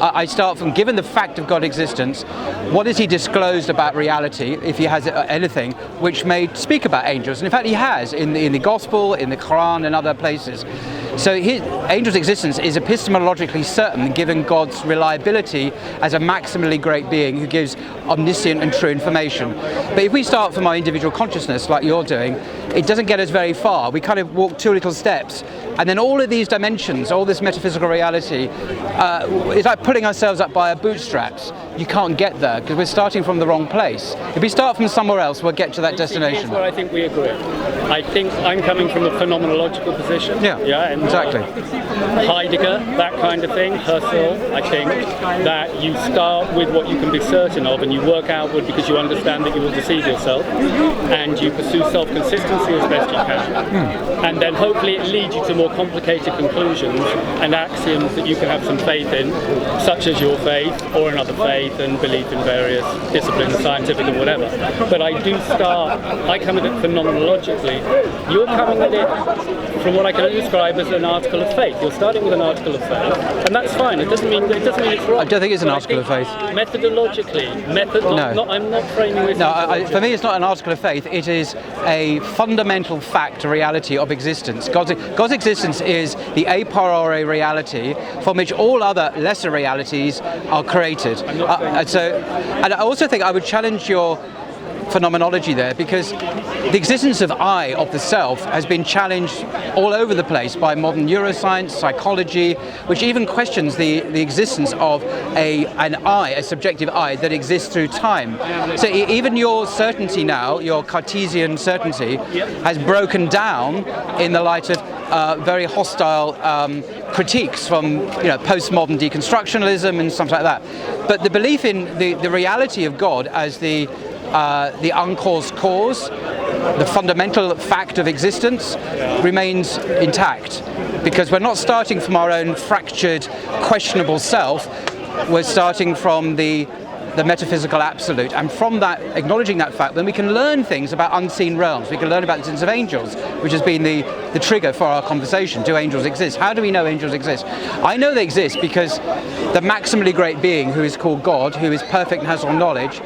I start from, given the fact of God's existence, what has he disclosed about reality, if he has anything, which may speak about angels? And in fact, he has in the Gospel, in the Quran, and other places. So angels' existence is epistemologically certain, given God's reliability as a maximally great being who gives omniscient and true information. But if we start from our individual consciousness, like you're doing, it doesn't get us very far. We kind of walk 2 little steps, and then all of these dimensions, all this metaphysical reality, it's like pulling ourselves up by our bootstraps. You can't get there because we're starting from the wrong place. If we start from somewhere else, we'll get to that destination. Here's where I think we agree. I think I'm coming from a phenomenological position. Yeah, and exactly. Heidegger, that kind of thing. Husserl, I think that you start with what you can be certain of, and you work outward because you understand that you will deceive yourself, and you pursue self-consistency as best you can, and then hopefully it leads you to more complicated conclusions and axioms that you can have some faith in, such as your faith or another faith and belief in various disciplines, scientific and whatever. But I come at it phenomenologically. You're coming at it from what I can describe as an article of faith. You're starting with an article of faith, and that's fine. It doesn't mean it's wrong. I don't think it's an article of faith. Methodologically, I'm not framing it. No, for me, it's not an article of faith. It is a fundamental fact, reality of existence. God's existence is the a priori reality from which all other lesser realities are created. And I also think I would challenge your phenomenology there, because the existence of I, of the self, has been challenged all over the place by modern neuroscience, psychology, which even questions the existence of an I, a subjective I, that exists through time. So even your certainty now, your Cartesian certainty, has broken down in the light of very hostile critiques from postmodern deconstructionalism and something like that. But the belief in the reality of God as the uncaused cause, the fundamental fact of existence, remains intact, because we're not starting from our own fractured, questionable self. We're starting from the metaphysical absolute, and from that, acknowledging that fact, then we can learn things about unseen realms. We can learn about the existence of angels, which has been the trigger for our conversation. Do angels exist? How do we know angels exist? I know they exist because the maximally great being, who is called God, who is perfect and has all knowledge,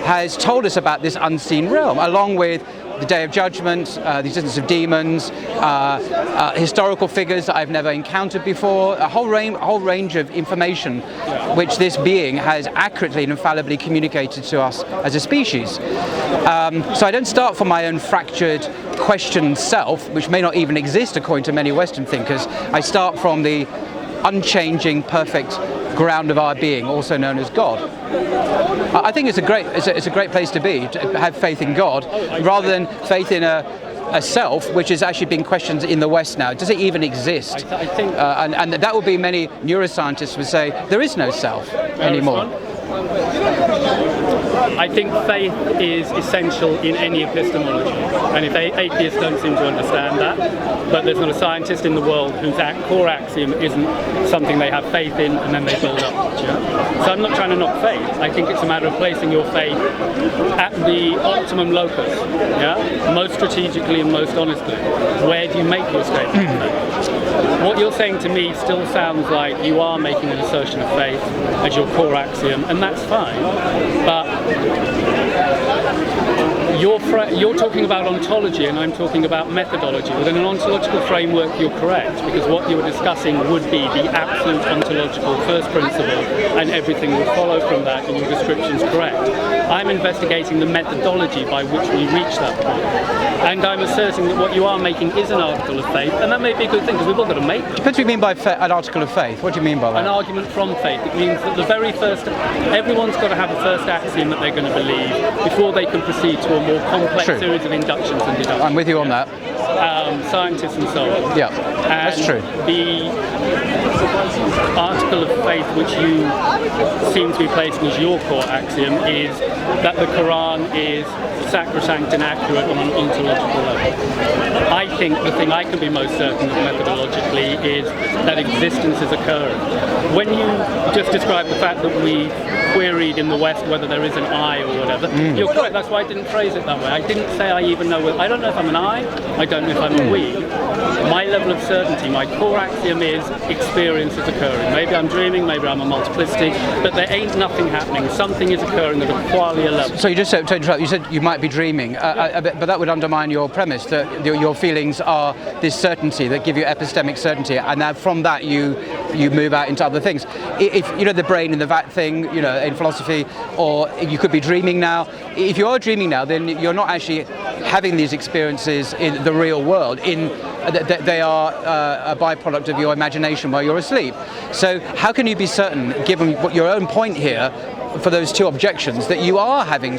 has told us about this unseen realm, along with the Day of Judgment, the existence of demons, historical figures that I've never encountered before, a whole range of information which this being has accurately and infallibly communicated to us as a species. So I don't start from my own fractured, questioned self, which may not even exist according to many Western thinkers. I start from the unchanging, perfect ground of our being, also known as God. I think it's a great place to be, to have faith in God, rather than faith in a self, which is actually being questioned in the West now. Does it even exist? I think, and that would be, many neuroscientists would say, there is no self anymore. I think faith is essential in any epistemology, and if atheists don't seem to understand that, but there's not a scientist in the world whose core axiom isn't something they have faith in and then they build up. So I'm not trying to knock faith. I think it's a matter of placing your faith at the optimum locus, most strategically and most honestly. Where do you make your statement of faith? What you're saying to me still sounds like you are making an assertion of faith as your core axiom, and that's fine. But you're talking about ontology and I'm talking about methodology. Within an ontological framework, you're correct, because what you were discussing would be the absolute ontological first principle, and everything would follow from that, and your description's correct. I'm investigating the methodology by which we reach that point. And I'm asserting that what you are making is an article of faith, and that may be a good thing, because we've all got to make it. What do you mean by an article of faith? What do you mean by that? An argument from faith. It means that the very first, everyone's got to have a first axiom that they're going to believe before they can proceed to a more complex series of inductions and deductions. I'm with you on that. Scientists and so on. Yeah, that's true. The article of faith which you seem to be placing as your core axiom is that the Quran is sacrosanct and accurate on an ontological level. I think the thing I can be most certain of methodologically is that existence is occurring. When you just described the fact that we queried in the West whether there is an I or whatever, you're correct, that's why I didn't phrase phrase it that way. I didn't say I even know. I don't know if I'm an I don't know if I'm a we. My level of certainty, my core axiom is experience is occurring. Maybe I'm dreaming, maybe I'm a multiplicity, but there ain't nothing happening. Something is occurring at a qualia level. So you just said, to interrupt, you said you might be dreaming, but that would undermine your premise that your feelings are this certainty that give you epistemic certainty, and then from that you move out into other things. If you know the brain in the vat thing, you know, in philosophy, or you could be dreaming now. If you are dreaming now, then you're not actually having these experiences in the real world. They are a byproduct of your imagination while you're asleep. So how can you be certain, given what your own point here, for those two objections, that you are having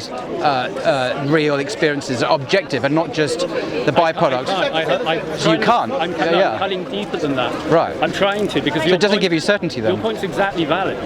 real experiences, objective, and not just the byproducts? So you can't. I'm cutting deeper than that. Right. I'm trying to, because so it doesn't give you certainty then. Your point's exactly valid.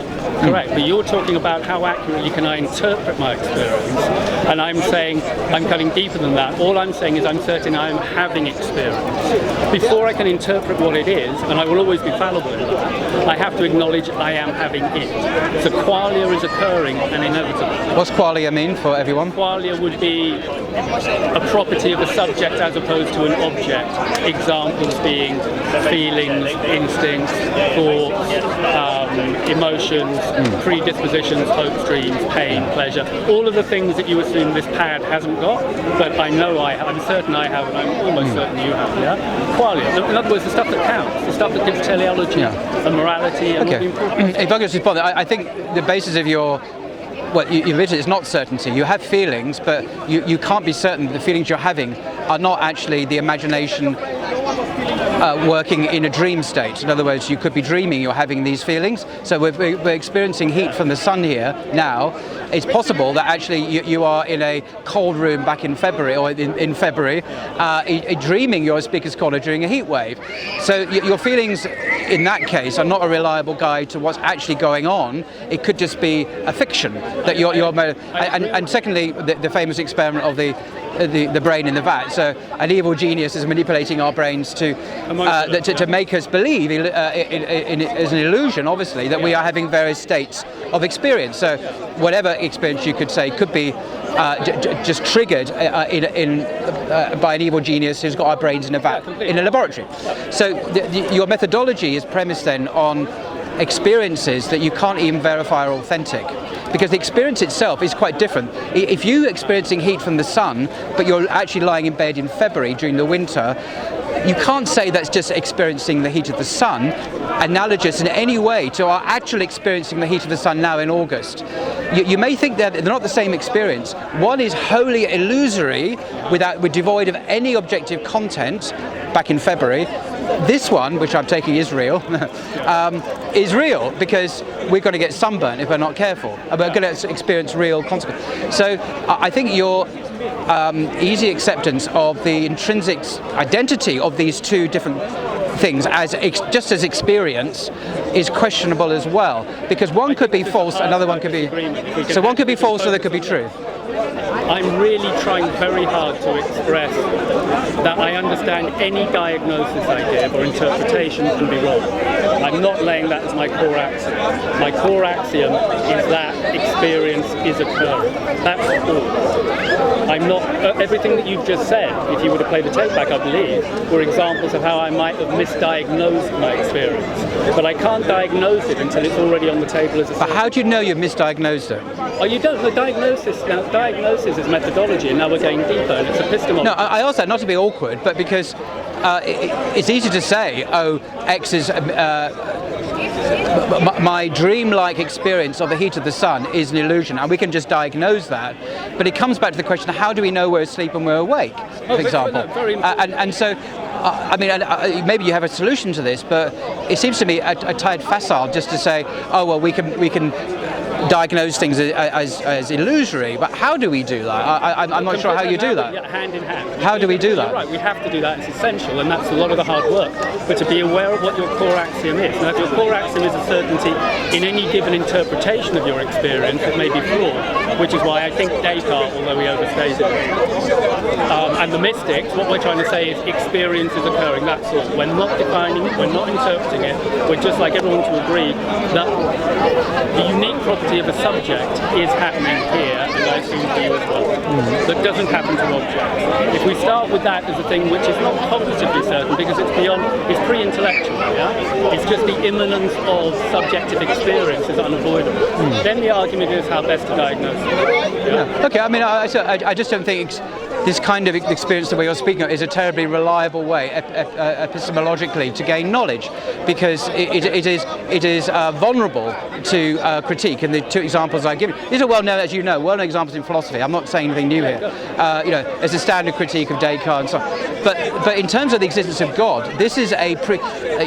Correct. But you're talking about how accurately can I interpret my experience, and I'm saying I'm cutting deeper than that. All I'm saying is I'm certain I'm having experience. Before I can interpret what it is, and I will always be fallible in that, I have to acknowledge I am having it. So qualia is occurring and inevitable. What's qualia mean for everyone? Qualia would be a property of a subject as opposed to an object. Examples being feelings, instincts, thoughts, emotions, predispositions, hopes, dreams, pain, pleasure. All of the things that you assume this pad hasn't got, but I know I'm certain I have, and I'm almost certain you have. Yeah, qualia. In other words, the stuff that counts, the stuff that gives teleology and morality and all the important. If I could respond, I think the basis of your you mentioned it's not certainty. You have feelings, but you can't be certain that the feelings you're having are not actually the imagination working in a dream state. In other words, you could be dreaming you're having these feelings. So we're experiencing heat from the sun here now. It's possible that actually you are in a cold room back in February, or in February, dreaming you're a speaker's corner during a heat wave. So your feelings in that case are not a reliable guide to what's actually going on. It could just be a fiction that you're and secondly, the famous experiment of the brain in the vat. So an evil genius is manipulating our brains to make us believe as an illusion, obviously, that we are having various states of experience. So whatever experience you could say could be just triggered by an evil genius who's got our brains in a vat in a laboratory. So your methodology is premised then on experiences that you can't even verify are authentic, because the experience itself is quite different. If you're experiencing heat from the sun, but you're actually lying in bed in February during the winter, you can't say that's just experiencing the heat of the sun, analogous in any way to our actual experiencing the heat of the sun now in August. You may think that they're not the same experience. One is wholly illusory, with devoid of any objective content back in February. This one, which I'm taking is real, is real because we're going to get sunburnt if we're not careful. We're going to experience real consequences. So I think your easy acceptance of the intrinsic identity of these two different things just as experience is questionable as well, because one could be false, another one could be. So one could be false, or there could be true. I'm really trying very hard to express that I understand any diagnosis I give or interpretation can be wrong. I'm not laying that as my core axiom. My core axiom is that experience is occurring. That's all. I'm not. Everything that you've just said, if you were to play the tape back, I believe, were examples of how I might have misdiagnosed my experience. But I can't diagnose it until it's already on the table as a. But how do you know you've misdiagnosed it? Oh, you don't. The diagnosis is methodology, and now we're going deeper, and it's epistemology. No, I ask that not to be awkward, but because it's easy to say, X is my dreamlike experience of the heat of the sun is an illusion, and we can just diagnose that. But it comes back to the question: how do we know we're asleep and we're awake, for example? And so. Maybe you have a solution to this, but it seems to me a tad facile just to say, we can diagnose things as illusory. But how do we do that? I'm not sure how you do that. Hand in hand. How do we do that? You're right, we have to do that. It's essential, and that's a lot of the hard work. But to be aware of what your core axiom is. Now, if your core axiom is a certainty in any given interpretation of your experience, it may be flawed, which is why I think Descartes, although he overstated it, and the mystics, what we're trying to say is experience is occurring, that's all. We're not defining it, we're not interpreting it, we're just like everyone to agree that the unique property identity of a subject is happening here, and I assume for you as well. That doesn't happen to objects. If we start with that as a thing which is not cognitively certain because it's pre-intellectual, yeah? It's just the immanence of subjective experience is unavoidable. Then the argument is how best to diagnose it. Yeah? Okay, I mean, I just don't think this kind of experience that we are speaking of is a terribly reliable way epistemologically to gain knowledge, because it is vulnerable to critique. And the two examples I give, these are well-known, as you know, well-known examples in philosophy. I'm not saying anything new here. As a standard critique of Descartes and so on. But in terms of the existence of God, this is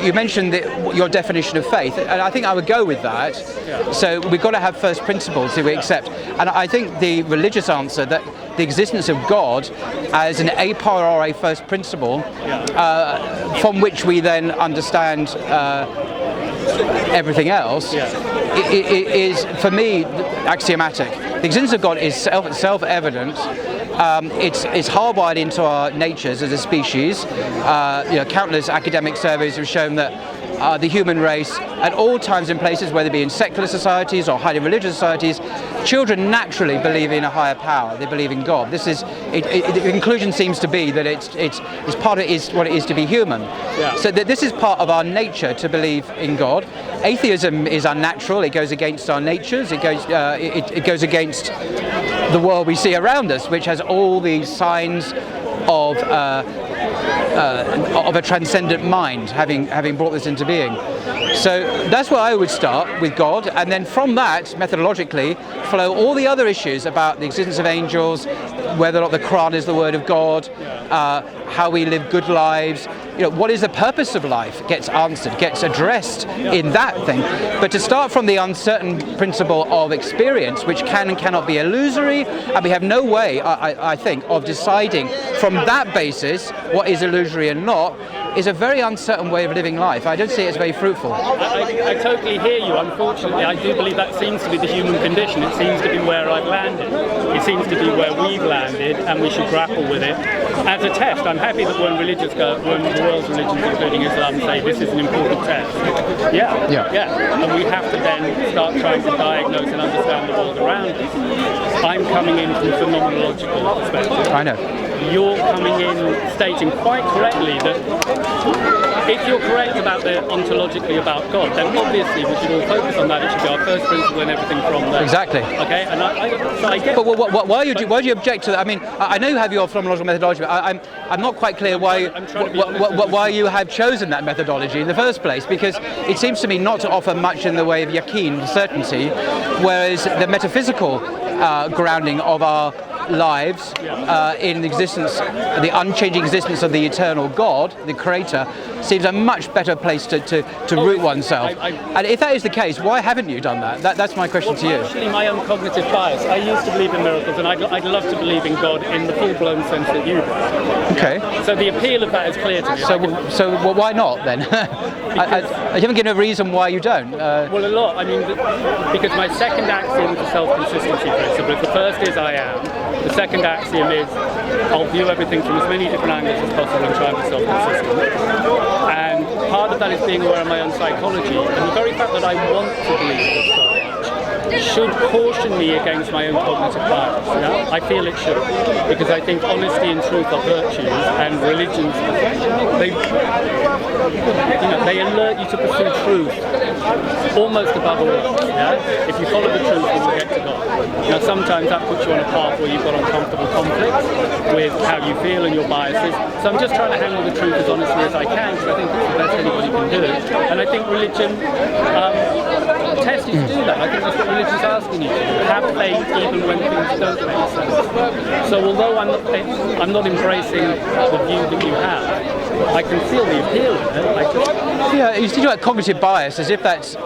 you mentioned your definition of faith, and I think I would go with that. So we've got to have first principles that we accept. And I think the religious answer that the existence of God as an a priori first principle from which we then understand everything else is, for me, axiomatic. The existence of God is self-evident. It's hardwired into our natures as a species. Countless academic surveys have shown that the human race, at all times and places, whether it be in secular societies or highly religious societies, children naturally believe in a higher power. They believe in God. The conclusion seems to be that it's part of what it is to be human. So that this is part of our nature to believe in God. Atheism is unnatural. It goes against our natures. It goes against the world we see around us, which has all these signs of a transcendent mind having brought this into being. So that's where I would start, with God, and then from that, methodologically, flow all the other issues about the existence of angels, whether or not the Quran is the word of God, how we live good lives, what is the purpose of life gets answered, gets addressed in that thing. But to start from the uncertain principle of experience, which can and cannot be illusory, and we have no way, I think, of deciding from that basis what is illusory and not, is a very uncertain way of living life. I don't see it as very fruitful. I totally hear you. Unfortunately, I do believe that seems to be the human condition. It seems to be where I've landed. It seems to be where we've landed, and we should grapple with it as a test. I'm happy that when the world's religions, including Islam, say this is an important test. And we have to then start trying to diagnose and understand the world around us. I'm coming in from a phenomenological perspective. I know. You're coming in stating quite correctly that if you're correct about ontologically about God, then obviously we should all focus on that. It should be our first principle and everything from there. Exactly. Okay, and I get. But why do you object to that? I mean, I know you have your phenomenological methodology, but I'm not quite clear why you have chosen that methodology in the first place, because it seems to me not to offer much in the way of yaqeen, certainty, whereas the metaphysical grounding of our lives in existence, the unchanging existence of the eternal God, the Creator, seems a much better place to root oneself. And if that is the case, why haven't you done that? That's my question to you. Actually, my own cognitive bias. I used to believe in miracles, and I'd love to believe in God in the full-blown sense that you do. Okay. So the appeal of that is clear to me. So why not then? I haven't given a reason why you don't. Well, a lot. I mean, because my second axiom is the self-consistency principle. The first is I am. The second axiom is I'll view everything from as many different angles as possible and try and be self-consistent. And part of that is being aware of my own psychology. And the very fact that I want to believe so much should caution me against my own cognitive bias. I feel it should. Because I think honesty and truth are virtues, and religions, they alert you to pursue truth almost above all else. If you follow the truth, you will get to God. Now, sometimes that puts you on a path where you've got uncomfortable conflicts with how you feel and your biases. So I'm just trying to handle the truth as honestly as I can, because I think it's the best anybody can do. And I think religion tests you to do that. I think that's what religion's asking you to do. Have faith even when things don't make sense. So although I'm not embracing the view that you have, I can feel the appeal of it. You speak about cognitive bias as if that's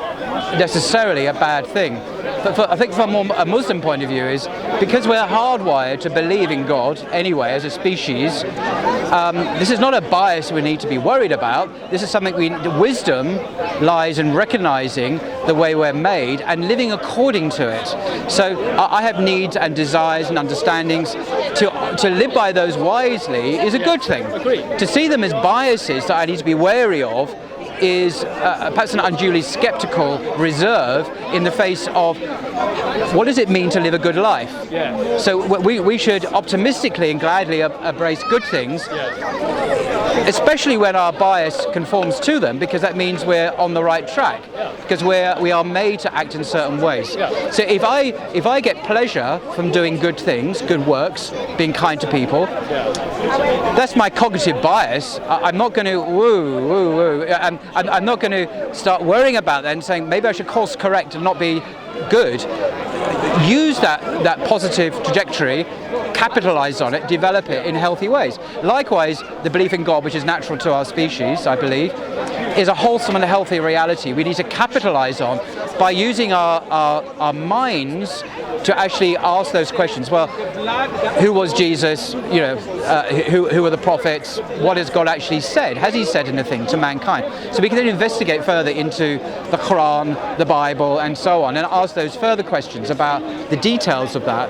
necessarily a bad thing. But I think from a Muslim point of view is because we're hardwired to believe in God anyway as a species, this is not a bias we need to be worried about. This is something wisdom lies in recognizing the way we're made and living according to it. So I have needs and desires and understandings. To live by those wisely is a good thing. Agreed. To see them as biases that I need to be wary of is perhaps an unduly skeptical reserve in the face of what does it mean to live a good life. Yeah. So we should optimistically and gladly embrace good things, especially when our bias conforms to them, because that means we're on the right track, because we are made to act in certain ways. So if I get pleasure from doing good things, good works, being kind to people, that's my cognitive bias. I'm not going to I'm not going to start worrying about that and saying maybe I should course correct and not be good. Use that positive trajectory, capitalize on it, develop it in healthy ways. Likewise, the belief in God, which is natural to our species, I believe, is a wholesome and a healthy reality we need to capitalize on by using our minds to actually ask those questions. Well, who was Jesus? Who are the prophets? What has God actually said? Has he said anything to mankind? So we can then investigate further into the Quran, the Bible, and so on, and ask those further questions about the details of that.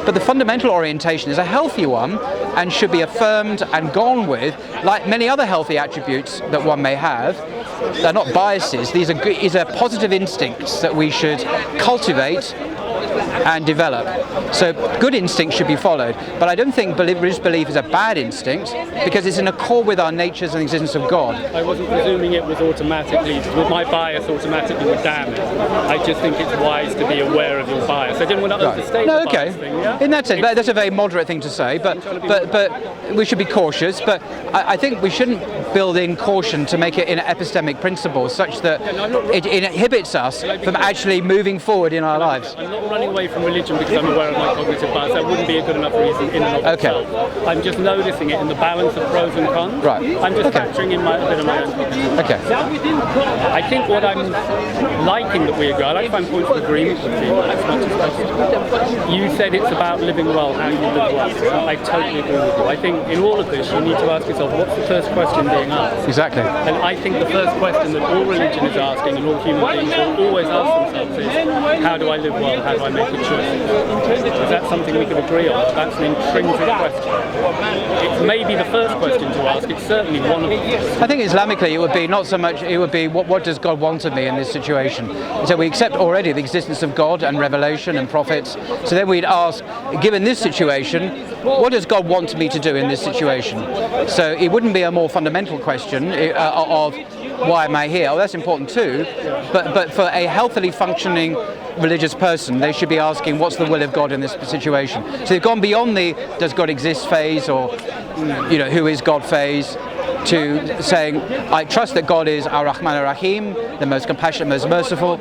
But the fundamental orientation is a healthy one and should be affirmed and gone with, like many other healthy attributes that one may have. They're not biases. These are positive instincts that we should cultivate and develop. So good instincts should be followed, but I don't think religious belief is a bad instinct because it's in accord with our natures and existence of God. I wasn't presuming it was automatically, with my bias automatically would damn it. I just think it's wise to be aware of your bias. I didn't want to overstate the bias thing, yeah? In that sense, that's a very moderate thing to say, but we should be cautious, but I think we shouldn't build in caution to make it an epistemic principle such that it inhibits us from actually moving forward in our lives. I'm not running away from religion because I'm aware of my cognitive bias. That wouldn't be a good enough reason in and of itself. I'm just noticing it in the balance of pros and cons. Right. I'm just factoring in a bit of my own cognitive bias. Okay. I think what I'm liking that we agree, I like to find points of agreement with people as much as possible. You said it's about living well, how you live well. I totally agree with you. I think in all of this you need to ask yourself, what's the first question being asked? Exactly. And I think the first question that all religion is asking and all human beings will always ask themselves is, how do I live well? How do I make good choices? Is that something we can agree on? That's an intrinsic question. It's maybe the first question to ask. It's certainly one of them. I think Islamically it would be not so much, it would be what does God want of me in this situation? So we accept already the existence of God and revelation and prophets. So then we'd ask, given this situation, what does God want me to do in this situation? So it wouldn't be a more fundamental question of why am I here? Oh, that's important too. But for a healthily functioning religious person, they should be asking what's the will of God in this situation. So they've gone beyond the does God exist phase or who is God phase to saying I trust that God is Ar-Rahman Ar-Rahim, the most compassionate, most merciful.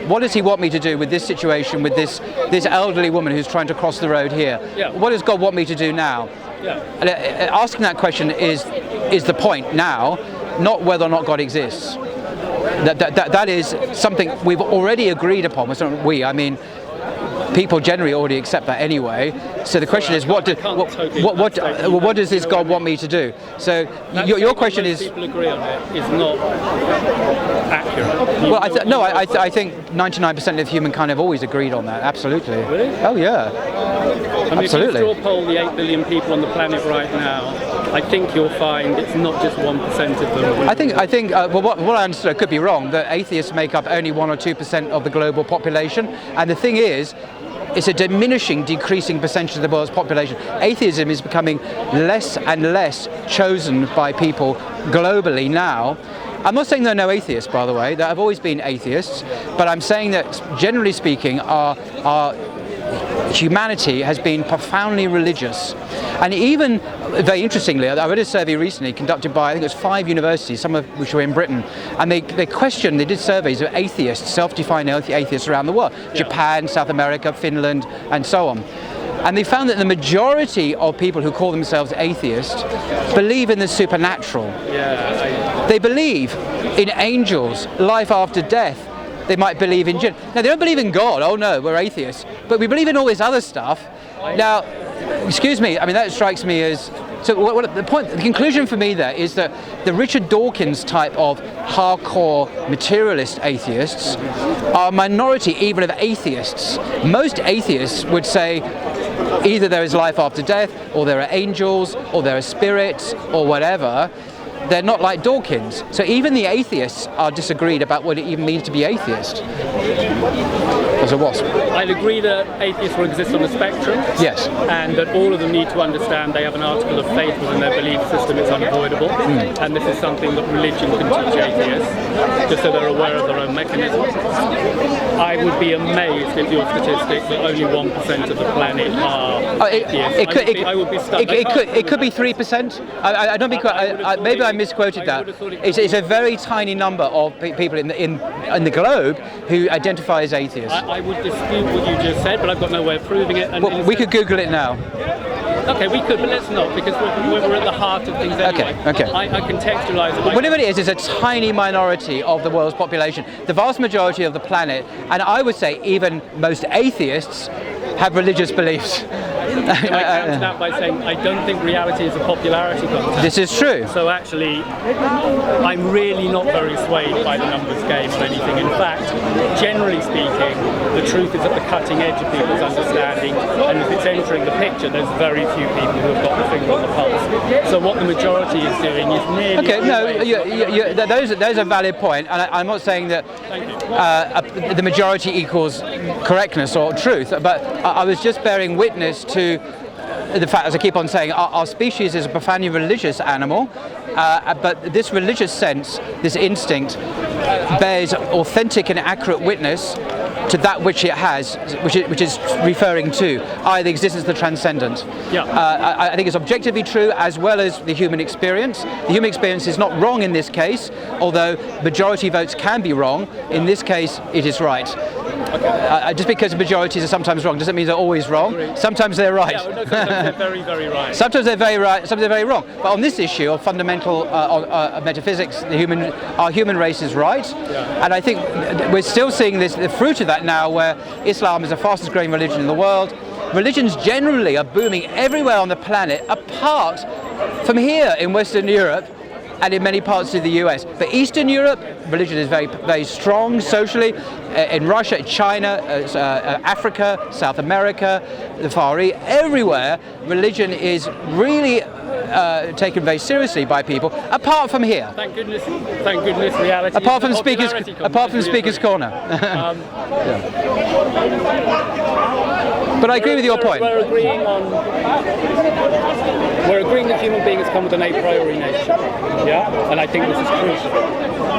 What does he want me to do with this situation, with this elderly woman who's trying to cross the road here? What does God want me to do now? Asking that question is the point now, not whether or not God exists. That is something we've already agreed upon. It's not we, I mean, people generally already accept that anyway. So the question is, what does this God want me to do? So your question is. People agree on it is not accurate. I think 99% of humankind have always agreed on that. Absolutely. Really? Oh yeah. Absolutely. If you straw poll the 8 billion people on the planet right now, I think you'll find it's not just 1% of them. I think. What I understood, I could be wrong, that atheists make up only 1 or 2% of the global population, and the thing is, it's a decreasing percentage of the world's population. Atheism is becoming less and less chosen by people globally now. I'm not saying there are no atheists, by the way. There have always been atheists, but I'm saying that, generally speaking, our humanity has been profoundly religious. And even, very interestingly, I read a survey recently conducted by, I think it was 5 universities, some of which were in Britain, and they did surveys of atheists, self-defined atheists around the world, Japan, South America, Finland, and so on. And they found that the majority of people who call themselves atheists believe in the supernatural. They believe in angels, life after death. They might believe in jinn. Now, they don't believe in God. Oh no, we're atheists. But we believe in all this other stuff. Now, excuse me, I mean, that strikes me as... So the conclusion for me there is that the Richard Dawkins type of hardcore materialist atheists are a minority even of atheists. Most atheists would say either there is life after death, or there are angels, or there are spirits, or whatever. they're not like Dawkins. So even the atheists are disagreed about what it even means to be atheist. As a wasp. I'd agree that atheists will exist on the spectrum. Yes. And that all of them need to understand they have an article of faith within their belief system, it's unavoidable. And this is something that religion can teach atheists, just so they're aware of their own mechanisms. I would be amazed if your statistics that only 1% of the planet are atheists. I would be stunned. It could be 3%. I don't be maybe I misquoted that. It's a very tiny number of people in the globe who identify as atheists. I would dispute what you just said, but I've got no way of proving it. And well, we could Google it now. Okay, we could, but let's not, because we're at the heart of things anyway. Okay. I contextualise it. Whatever it is a tiny minority of the world's population. The vast majority of the planet, and I would say even most atheists, have religious beliefs. I counter that by saying I don't think reality is a popularity contest. This is true. So actually, I'm really not very swayed by the numbers game or anything. In fact, generally speaking, the truth is at the cutting edge of people's understanding, and if it's entering the picture, there's very few people who have got the finger on the pulse. So what the majority is doing is nearly... Okay, no, those are valid point, and I'm not saying that the majority equals correctness or truth, but I was just bearing witness to the fact, as I keep on saying, our species is a profoundly religious animal, but this religious sense, this instinct, bears authentic and accurate witness to that which it has, which is referring to, i.e. the existence of the transcendent. Yeah. I think it's objectively true, as well as the human experience. The human experience is not wrong in this case, although majority votes can be wrong. In this case, it is right. Okay. Just because majorities are sometimes wrong doesn't mean they're always wrong. Sometimes they're right. Yeah, no, sometimes they're very, very right. Sometimes they're very right, sometimes they're very wrong. But on this issue of fundamental metaphysics, our human race is right. Yeah. And I think we're still seeing the fruit of that now, where Islam is the fastest growing religion in the world. Religions generally are booming everywhere on the planet, apart from here in Western Europe and in many parts of the US. But Eastern Europe, religion is very, very strong socially. In Russia, China, Africa, South America, the Far East, everywhere, religion is really taken very seriously by people, apart from here. Thank goodness, reality. Apart from Speaker's Corner. But I agree with your point. We're agreeing that human beings come with an a priori nature, yeah? And I think this is crucial.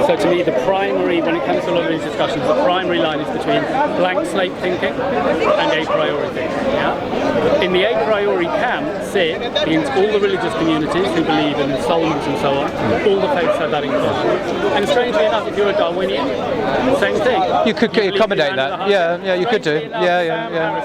So to me, the primary, when it comes to a lot of these discussions, the primary line is between blank slate thinking and a priori thinking, yeah? In the a priori camp sit all the religious communities who believe in souls and so on. All the faiths have that in common. And strangely enough, if you're a Darwinian, same thing. You could accommodate that. Yeah, you could do. Yeah.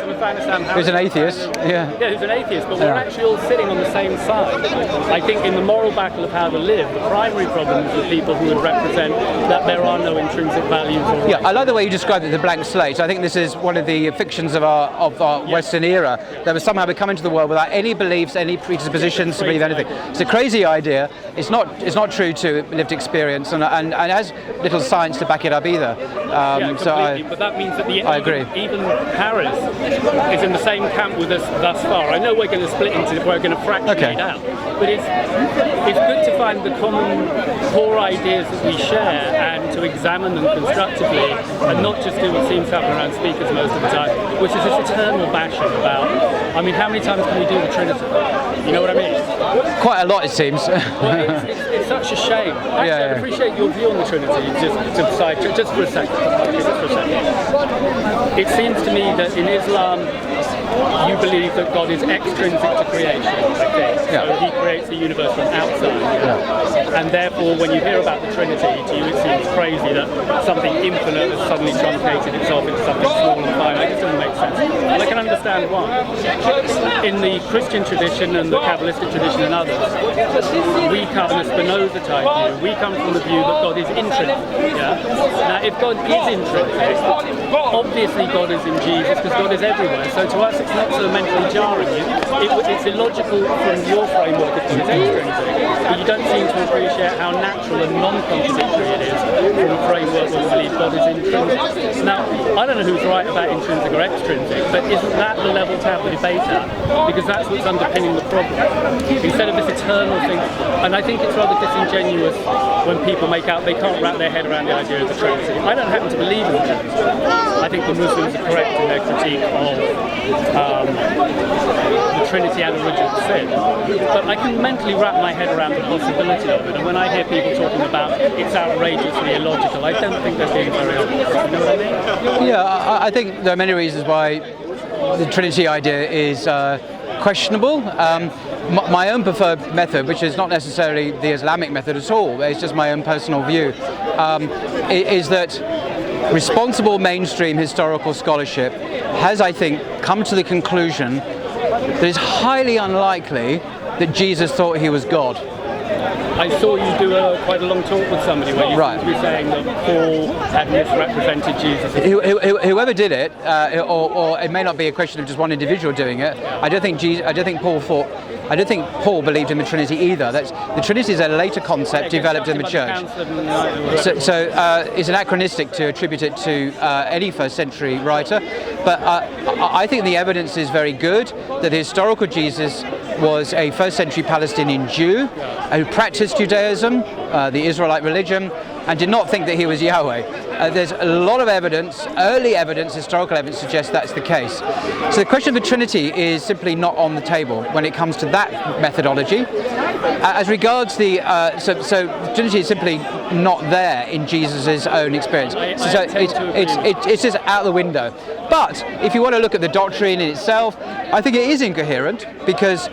Who's an atheist? Yeah, who's an atheist, but we're actually all sitting on the same side. I think in the moral battle of how to live, the primary problem is the people who would represent that there are no intrinsic values. Or yeah, I like the way you described it, the blank slate. I think this is one of the fictions of our Western era, that was somehow we come into the world without any beliefs, any predispositions to believe anything. It's a crazy idea. It's not true to lived experience, and has little science to back it up either. But that means that I agree. Even Paris is in the same camp with us thus far. I know we're going to split we're going to fracture it out, but it's good to find the common core ideas that we share and to examine them constructively, and not just do what seems to happen around speakers most of the time, which is this eternal bashing about, I mean, how many times can we do the Trinity? You know what I mean? Quite a lot, it seems. Well, it's such a shame. Actually, I appreciate your view on the Trinity, just for a second. It seems to me that in Islam, you believe that God is extrinsic to creation, I think. So he creates the universe from outside. And therefore, when you hear about the Trinity, to you it seems crazy that something infinite has suddenly truncated itself into something small and finite. It doesn't make sense. And I can understand why. In the Christian tradition and the Kabbalistic tradition and others, we come in a Spinoza type view. We come from the view that God is intrinsic. Yeah? Now, if God is intrinsic, obviously God is in Jesus because God is everywhere. So to us, it's not so mentally jarring. It's illogical from your framework if it's extrinsic, but you don't seem to appreciate how natural and non-contradictory it is from a framework where we believe God is intrinsic. Now, I don't know who's right about intrinsic or extrinsic, but isn't that the level to have the debate at? Because that's what's underpinning the problem. Instead of this eternal thing, and I think it's rather disingenuous when people make out they can't wrap their head around the idea of the Trinity. I don't happen to believe in the Trinity. I think the Muslims are correct in their critique of the Trinity and original sin. But I can mentally wrap my head around the possibility of it. And when I hear people talking about it's outrageously illogical, I don't think they're being very honest. You know what I mean? Yeah, I think there are many reasons why the Trinity idea is questionable. My own preferred method, which is not necessarily the Islamic method at all, it's just my own personal view, is that responsible mainstream historical scholarship has, I think, come to the conclusion that it's highly unlikely that Jesus thought he was God. I saw you do quite a long talk with somebody where you seem to be saying that Paul had misrepresented Jesus. Whoever did it, or it may not be a question of just one individual doing it. I don't think Paul believed in the Trinity either. The Trinity is a later concept developed in the church. So it's anachronistic to attribute it to any first century writer. But I think the evidence is very good that the historical Jesus was a first century Palestinian Jew who practiced Judaism, the Israelite religion, and did not think that he was Yahweh. There's a lot of evidence, early evidence, historical evidence suggests that's the case. So the question of the Trinity is simply not on the table when it comes to that methodology. As regards the, so Trinity is simply not there in Jesus' own experience. So it's just out the window. But if you want to look at the doctrine in itself, I think it is incoherent because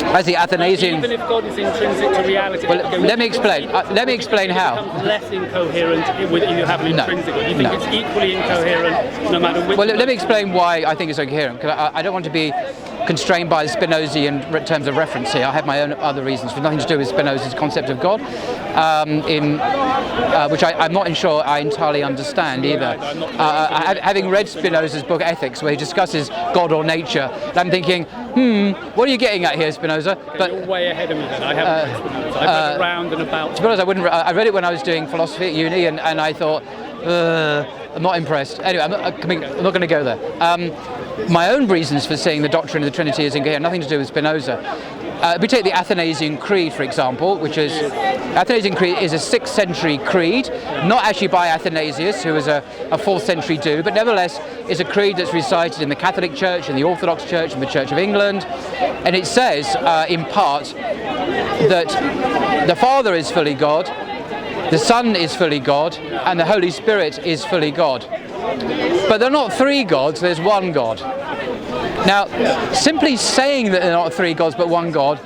as the Athanasian... Even if God is intrinsic to reality... Well, let me explain how. It becomes less incoherent with you have an intrinsic God. You think it's equally incoherent no matter which... Well, let me explain why I think it's incoherent, because I don't want to be constrained by Spinozian terms of reference here. I have my own other reasons, with nothing to do with Spinoza's concept of God, which I'm not sure I entirely understand either. Having read Spinoza's book Ethics, where he discusses God or nature, I'm thinking, what are you getting at here, Spinoza? But you're way ahead of me then. I haven't read Spinoza. I've read around and about. To be honest, I read it when I was doing philosophy at uni, and I thought, I'm not impressed. Anyway, I'm not going to go there. My own reasons for seeing the doctrine of the Trinity as incoherent, nothing to do with Spinoza. We take the Athanasian Creed, for example, which is Athanasian Creed is a 6th century creed, not actually by Athanasius, who was a 4th century Jew, but nevertheless is a creed that's recited in the Catholic Church, in the Orthodox Church, in the Church of England, and it says, in part, that the Father is fully God, the Son is fully God, and the Holy Spirit is fully God. But they're not three gods, there's one God. Now, simply saying that they're not three gods but one God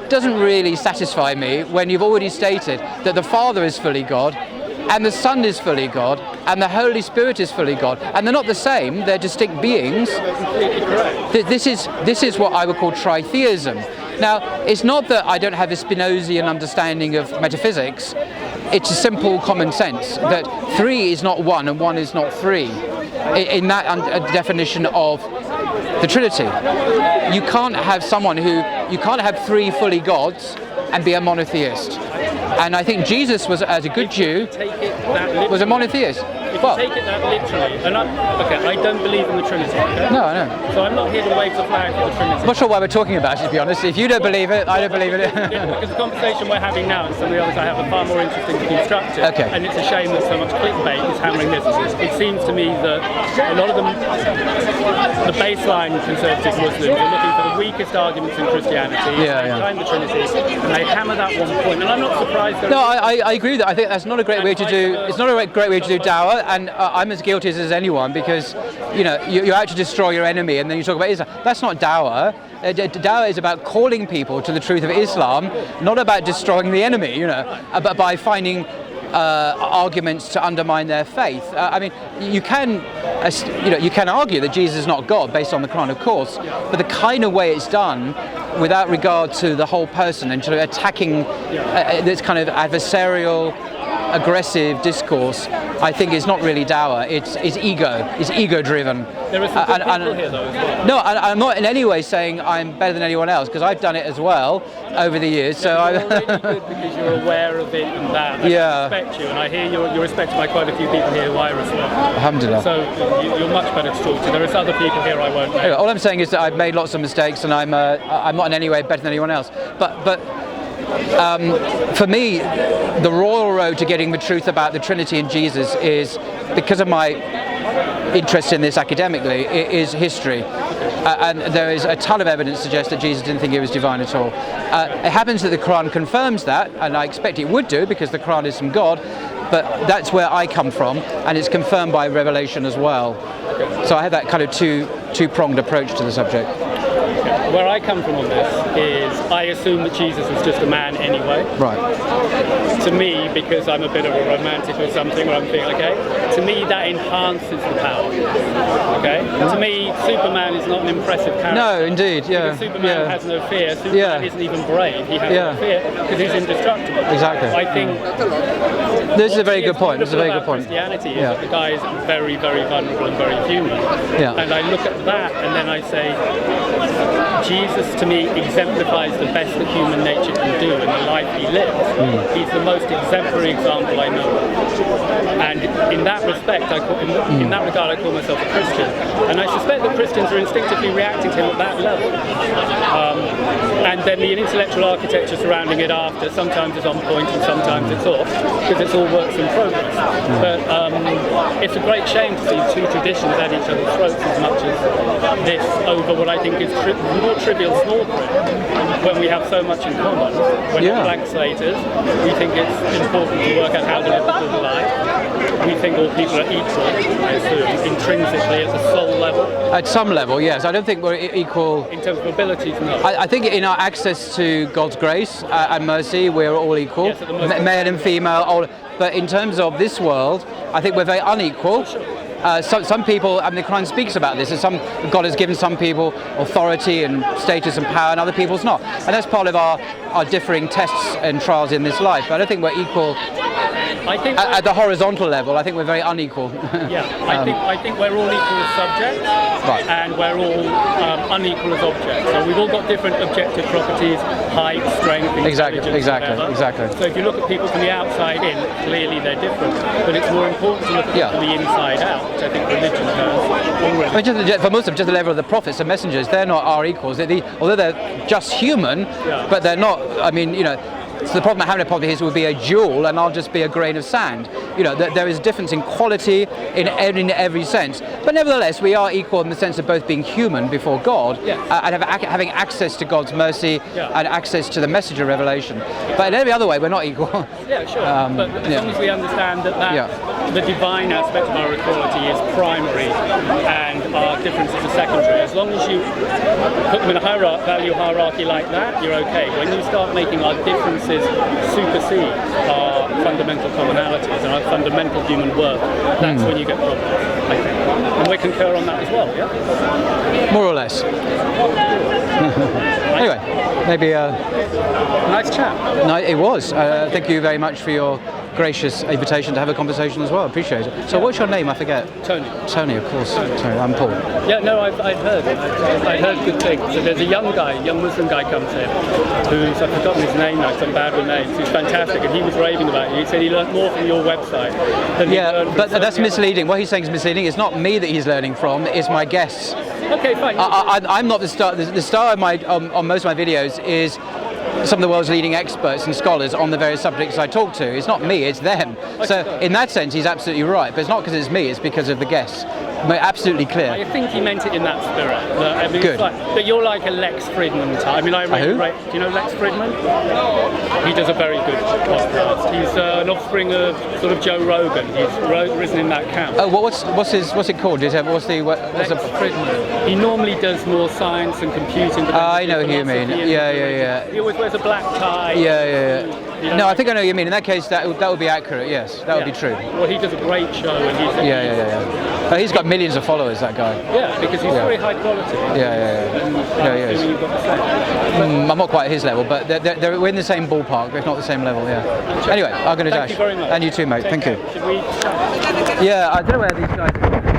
doesn't really satisfy me when you've already stated that the Father is fully God, and the Son is fully God, and the Holy Spirit is fully God. And they're not the same, they're distinct beings. This is what I would call tritheism. Now, it's not that I don't have a Spinozian understanding of metaphysics, it's a simple common sense that three is not one and one is not three in that definition of the Trinity. You can't have you can't have three fully gods and be a monotheist. And I think Jesus was, as a good Jew, was a monotheist. If you take it that literally, and I don't believe in the Trinity. Okay? No, I know. So I'm not here to wave the flag for the Trinity. I'm not sure why we're talking about it, to be honest. If you don't believe it, I don't believe in it. Because the conversation we're having now and some of the others I have are far more interesting to construct it. Okay. And it's a shame that so much clickbait is hammering this. It seems to me that a lot of them, the baseline conservative Muslims are looking for the weakest arguments in Christianity, behind the Trinity, and they hammer that one point. And I'm not surprised. No, I agree that I think that's not a great way to do. It's not a great way to do Dawah, and I'm as guilty as anyone because you're out to destroy your enemy, and then you talk about Islam. That's not Dawah. Dawah is about calling people to the truth of Islam, not about destroying the enemy. But by finding arguments to undermine their faith. I mean, you can argue that Jesus is not God based on the Quran, of course, but the kind of way it's done, without regard to the whole person and sort of attacking this kind of adversarial aggressive discourse, I think is not really Dawah. It's ego-driven. There are some good people here, though, as well. No, I'm not in any way saying I'm better than anyone else, because I've done it as well over the years. So you're already good because you're aware of it and that. I respect you, and I hear you're respected by quite a few people here who I respect. Alhamdulillah. So you're much better to talk to. There are other people here I won't know. Anyway, all I'm saying is that I've made lots of mistakes, and I'm not in any way better than anyone else. But for me, the royal road to getting the truth about the Trinity and Jesus is, because of my interest in this academically, it is history. And there is a ton of evidence to suggest that Jesus didn't think he was divine at all. It happens that the Quran confirms that, and I expect it would do, because the Quran is from God, but that's where I come from, and it's confirmed by revelation as well. So I have that kind of two-pronged approach to the subject. Where I come from on this is I assume that Jesus was just a man anyway. Right. To me, because I'm a bit of a romantic or something, where I'm thinking, okay, to me that enhances the power. Okay? To me, Superman is not an impressive character. No, indeed, yeah. Because Superman has no fear. Superman isn't even brave. He has no fear because he's indestructible. Exactly. I think this is a very good point. This is a very good point. Christianity is that the guy is very, very vulnerable and very human. Yeah. And I look at that and then I say, Jesus to me exemplifies the best that human nature can do in the life he lives. He's the most exemplary example I know of. And in that respect, in that regard, I call myself a Christian. And I suspect that Christians are instinctively reacting to him at that level. And then the intellectual architecture surrounding it after sometimes is on point and sometimes it's off, because it's all works in progress. But it's a great shame to see two traditions at each other's throats as much as this over what I think is more trivial small print, when we have so much in common. We're not blank slaters. We think it's important to work out how to live a good life. We think all people are equal, I assume, intrinsically at the soul level. At some level, yes. I don't think we're equal. In terms of abilities, no. I think in our access to God's grace and mercy, we're all equal, yes, male and female. But in terms of this world, I think we're very unequal. Some people, I mean, the Quran speaks about this, and God has given some people authority and status and power, and other people's not. And that's part of our differing tests and trials in this life. But I don't think we're equal. I think at the horizontal level, I think we're very unequal. I think we're all equal as subjects, and we're all unequal as objects. So we've all got different objective properties, height, strength, intelligence, exactly. So if you look at people from the outside in, clearly they're different. But it's more important to look at them from the inside out, which I think religion does. I mean, for Muslims, just the level of the prophets and messengers, they're not our equals. Although they're just human, but they're not. I mean, so the problem having a prophet is would be a jewel, and I'll just be a grain of sand. There is a difference in quality in every sense. But nevertheless, we are equal in the sense of both being human before God and having access to God's mercy and access to the message of revelation. But in every other way, we're not equal. Yeah, sure. But as long as we understand that the divine aspect of our equality is primary and our differences are secondary, as long as you put them in a value hierarchy like that, you're okay. When you start making our differences supersede our fundamental commonalities and our fundamental human worth, that's when you get problems, I think. And we concur on that as well, yeah? More or less. Anyway, maybe nice chat. No, it was. Thank you very much for your gracious invitation to have a conversation as well. Appreciate it. So what's your name? I forget. Tony. Tony, of course. Tony. I'm Paul. Yeah, no, I've heard. I've heard good things. So there's a young Muslim guy comes in, who's, I've forgotten his name now, some bad with names, who's fantastic, and he was raving about you. He said he learned more from your website than he learned from that's misleading. What he's saying is misleading. It's not me that he's learning from, it's my guests. Okay, fine. I'm not the star. The star of on most of my videos is some of the world's leading experts and scholars on the various subjects I talk to. It's not me, it's them. So in that sense, he's absolutely right. But it's not because it's me, it's because of the guests. Absolutely clear. I think he meant it in that spirit. Good. But you're like a Lex Fridman type. I mean, do you know Lex Fridman? He does a very good podcast. He's an offspring of sort of Joe Rogan. He's risen in that camp. Oh, what's it called? Lex Fridman. He normally does more science and computing. I know who you mean. Yeah. He always wears a black tie. Yeah. You don't No, I like think I know what you mean. In that case, that would be accurate. Yes, that would be true. Well, he does a great show, and Yeah. He's got millions of followers. That guy. Yeah, because he's very high quality. Yeah. And He is. you've got the same. I'm not quite at his level, but we're in the same ballpark, if not the same level. Yeah. Anyway, I'm going to dash. Thank you very much. And you too, mate. Thank you. Should we? Yeah, I don't know where these guys.